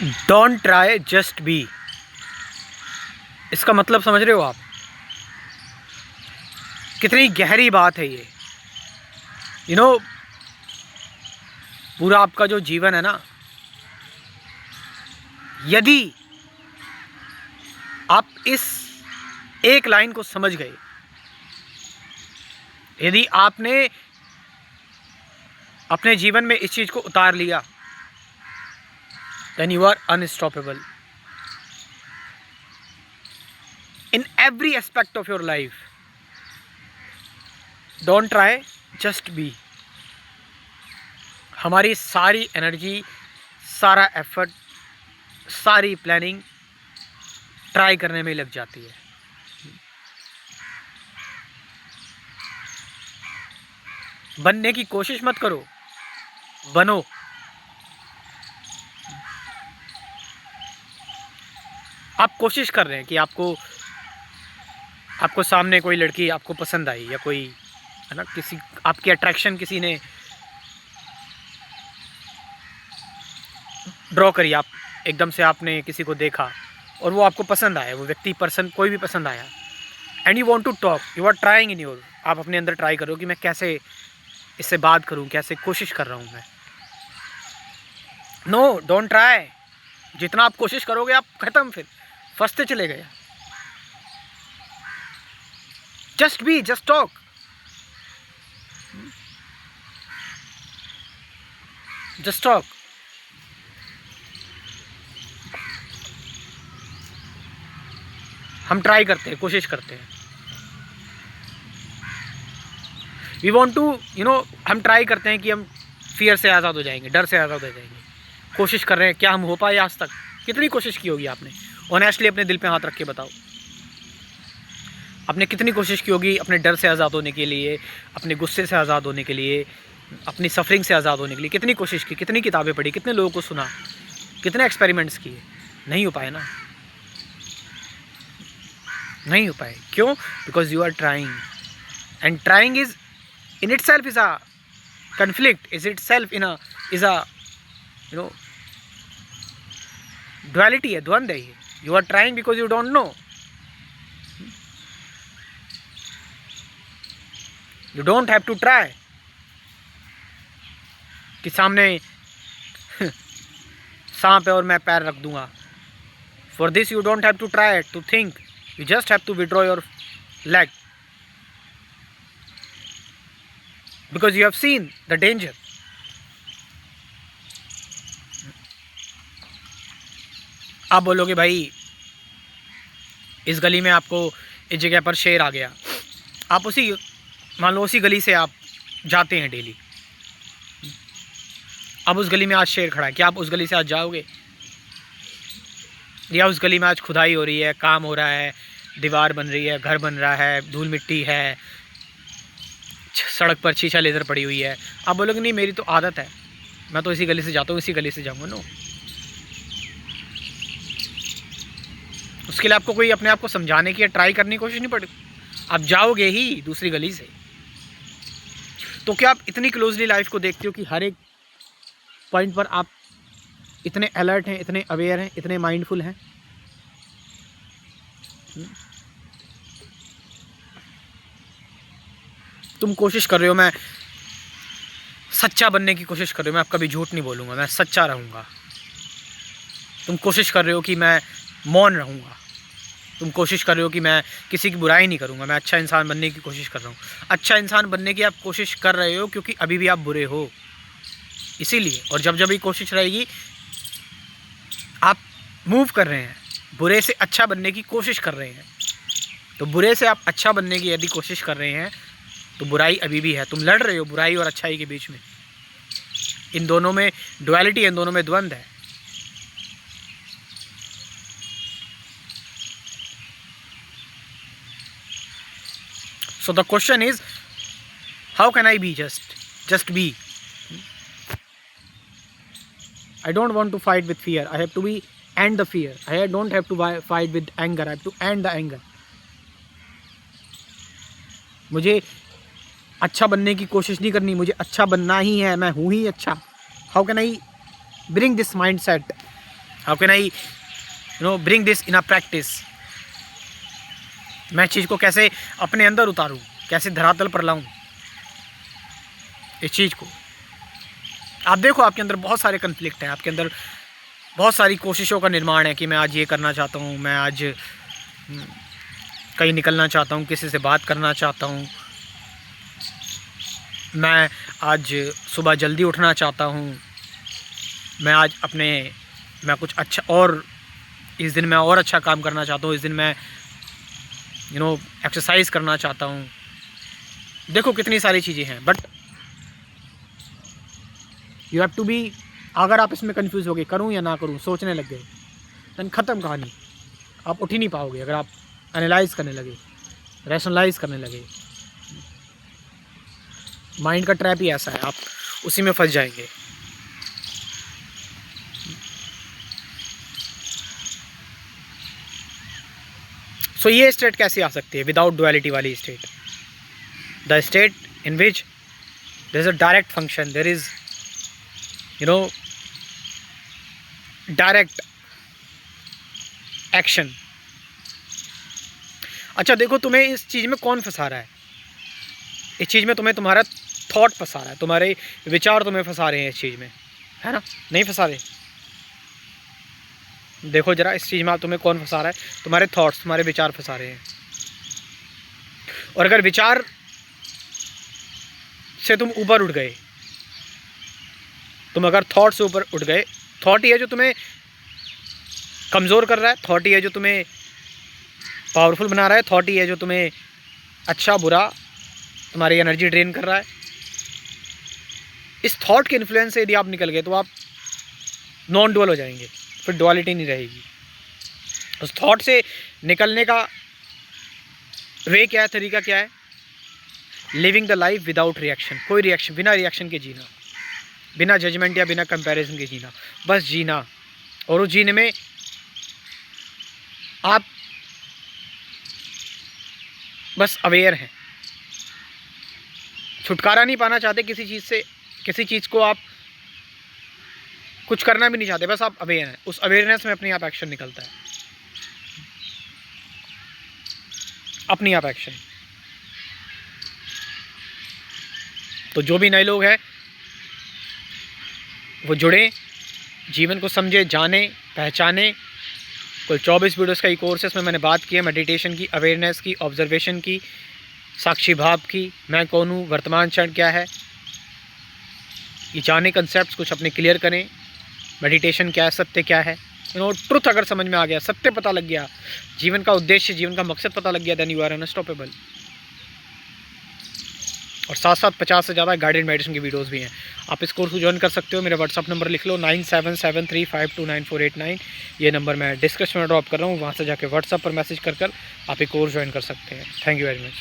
Don't try just B. इसका मतलब समझ रहे हो आप? कितनी गहरी बात है ये। यू नो, पूरा आपका जो जीवन है ना, यदि आप इस एक लाइन को समझ गए, यदि आपने अपने जीवन में इस चीज को उतार लिया, then you are unstoppable in every aspect of your life. Don't try just be. हमारी सारी एनर्जी, सारा एफर्ट, सारी प्लानिंग ट्राई करने में लग जाती है। बनने की कोशिश मत करो, बनो। आप कोशिश कर रहे हैं कि आपको सामने कोई लड़की आपको पसंद आई, या कोई है ना, किसी आपकी अट्रैक्शन किसी ने ड्रॉ करी। आप एकदम से आपने किसी को देखा और वो आपको पसंद आया, वो व्यक्ति, पर्सन, कोई भी पसंद आया, and you want to talk, you are trying in your, आप अपने अंदर ट्राई करो कि मैं कैसे इससे बात करूं, कैसे कोशिश कर रहा हूं मैं। No, don't try. जितना आप कोशिश करोगे आप खत्म, फिर फंसते चले गए। Just be, just talk. Just talk. हम ट्राई करते हैं, कोशिश करते हैं। We want to, you know, हम ट्राई करते हैं कि हम फियर से आज़ाद हो जाएंगे, डर से आज़ाद हो जाएंगे। कोशिश कर रहे हैं, क्या हम हो पाए आज तक? कितनी कोशिश की होगी आपने? ऑनेस्टली अपने दिल पे हाथ रख के बताओ, आपने कितनी कोशिश की होगी अपने डर से आज़ाद होने के लिए, अपने गुस्से से आज़ाद होने के लिए, अपनी सफरिंग से आज़ाद होने के लिए? कितनी कोशिश की, कितनी किताबें पढ़ी, कितने लोगों को सुना, कितने एक्सपेरिमेंट्स किए? नहीं हो पाए ना, नहीं हो पाए। क्यों? Because you are trying, and trying is in itself is a conflict, is itself is a, you know, duality है, द्वंद है ये। You are trying because you don't know. You don't have to try कि सामने सांप है और मैं पैर रख दूंगा। For this you don't have to try to think, you just have to withdraw your leg because you have seen the danger. आप बोलोगे भाई इस गली में आपको इस जगह पर शेर आ गया, आप उसी, मान लो उसी गली से आप जाते हैं डेली, अब उस गली में आज शेर खड़ा है, क्या आप उस गली से आज जाओगे? या उस गली में आज खुदाई हो रही है, काम हो रहा है, दीवार बन रही है, घर बन रहा है, धूल मिट्टी है, सड़क पर शीशा लेज़र पड़ी हुई है, आप बोलोगे नहीं मेरी तो आदत है, मैं तो इसी गली से जाता हूँ, इसी गली से जाऊँगा। नो, उसके लिए आपको कोई अपने आप को समझाने की या ट्राई करने की कोशिश नहीं पड़ेगी, आप जाओगे ही दूसरी गली से। तो क्या आप इतनी क्लोजली लाइफ को देखते हो कि हर एक पॉइंट पर आप इतने अलर्ट हैं, इतने अवेयर हैं, इतने माइंडफुल हैं? तुम कोशिश कर रहे हो, मैं सच्चा बनने की कोशिश कर रहे हो, मैं अब कभी झूठ नहीं बोलूँगा, मैं सच्चा रहूँगा। तुम कोशिश कर रहे हो कि मैं मौन रहूँगा, तुम कोशिश कर रहे हो कि मैं किसी की बुराई नहीं करूँगा, मैं अच्छा इंसान बनने की कोशिश कर रहा हूँ। अच्छा इंसान बनने की आप कोशिश कर रहे हो क्योंकि अभी भी आप बुरे हो, इसीलिए। और जब जब ये कोशिश रहेगी, आप मूव कर रहे हैं, बुरे से अच्छा बनने की कोशिश कर रहे हैं। तो बुरे से आप अच्छा बनने की यदि कोशिश कर रहे हैं तो बुराई अभी भी है, तुम लड़ रहे हो बुराई और अच्छाई के बीच में। इन दोनों में डुअलिटी है, इन दोनों में द्वंद है। So the question is, how can I be just be? I don't want to fight with fear. I have to be end the fear. I don't have to fight with anger. I have to end the anger. मुझे अच्छा बनने की कोशिश नहीं करनी, मुझे अच्छा बनना ही है, मैं हूँ ही अच्छा। How can I bring this mind set how can I bring this in a practice. मैं चीज़ को कैसे अपने अंदर उतारूं, कैसे धरातल पर लाऊं इस चीज़ को। आप देखो आपके अंदर बहुत सारे कन्फ्लिक्ट हैं, आपके अंदर बहुत सारी कोशिशों का निर्माण है कि मैं आज ये करना चाहता हूँ, मैं आज कहीं निकलना चाहता हूँ, किसी से बात करना चाहता हूँ, मैं आज सुबह जल्दी उठना चाहता हूँ, मैं आज मैं कुछ अच्छा और इस दिन मैं और अच्छा काम करना चाहता हूँ, इस दिन मैं एक्सरसाइज करना चाहता हूँ। देखो कितनी सारी चीज़ें हैं, but you have to be, अगर आप इसमें कंफ्यूज हो गए करूँ या ना करूँ, सोचने लग गए, देन ख़त्म कहानी। आप उठ ही नहीं पाओगे अगर आप एनालाइज करने लगे, रैशनलाइज करने लगे। माइंड का ट्रैप ही ऐसा है, आप उसी में फंस जाएंगे। सो ये स्टेट कैसे आ सकती है विदाउट डुअलिटी वाली state? The state in which there is a direct function, there is direct action. अच्छा देखो, तुम्हें इस चीज़ में कौन फंसा रहा है? इस चीज़ में तुम्हारा थॉट फंसा रहा है, तुम्हारे विचार तुम्हें फंसा रहे हैं इस चीज़ में, है ना? नहीं फंसा रहे? देखो जरा इस चीज़ में तुम्हें कौन फंसा रहा है? तुम्हारे थॉट्स, तुम्हारे विचार फंसा रहे हैं। और अगर विचार से तुम ऊपर उठ गए, तुम अगर थॉट से ऊपर उठ गए, थॉट ही है जो तुम्हें कमज़ोर कर रहा है, थॉट ही है जो तुम्हें पावरफुल बना रहा है, थॉट ही है जो तुम्हें अच्छा बुरा तुम्हारी एनर्जी ड्रेन कर रहा है। इस थॉट के इन्फ्लुएंस से यदि आप निकल गए तो आप नॉन डुअल हो जाएंगे, फिर डुअलिटी नहीं रहेगी। उस थॉट से निकलने का वे क्या है, तरीका क्या है? Living the life without reaction, कोई रिएक्शन, बिना रिएक्शन के जीना, बिना जजमेंट या बिना कंपैरिजन के जीना, बस जीना। और उस जीने में आप बस अवेयर हैं, छुटकारा नहीं पाना चाहते किसी चीज़ से, किसी चीज़ को आप कुछ करना भी नहीं चाहते, बस आप अवेयर हैं। उस अवेयरनेस में अपने आप एक्शन निकलता है, अपनी आप एक्शन। तो जो भी नए लोग हैं वो जुड़ें, जीवन को समझे, जाने, पहचाने। कुल 24 वीडियोस का ये कोर्स है, इसमें मैंने बात की है मेडिटेशन की, अवेयरनेस की, ऑब्जर्वेशन की, साक्षी भाव की, मैं कौन हूँ, वर्तमान क्षण क्या है, ये जाने कंसेप्ट कुछ अपने क्लियर करें। मेडिटेशन क्या है, सत्य क्या है, ट्रुथ अगर समझ में आ गया, सत्य पता लग गया, जीवन का उद्देश्य, जीवन का मकसद पता लग गया, देन यू आर अनस्टॉपेबल। और साथ साथ 50 से ज़्यादा गाइडेड मेडिटेशन की वीडियोस भी हैं। आप इस कोर्स को ज्वाइन कर सकते हो। मेरा व्हाट्सअप नंबर लिख लो 9773529489। ये नंबर मैं डिस्क्रिप्शन में ड्रॉप कर रहा हूँ, वहाँ से जाके व्हाट्सअप पर मैसेज कर आप ये कोर्स ज्वाइन कर सकते हैं। Thank you very much.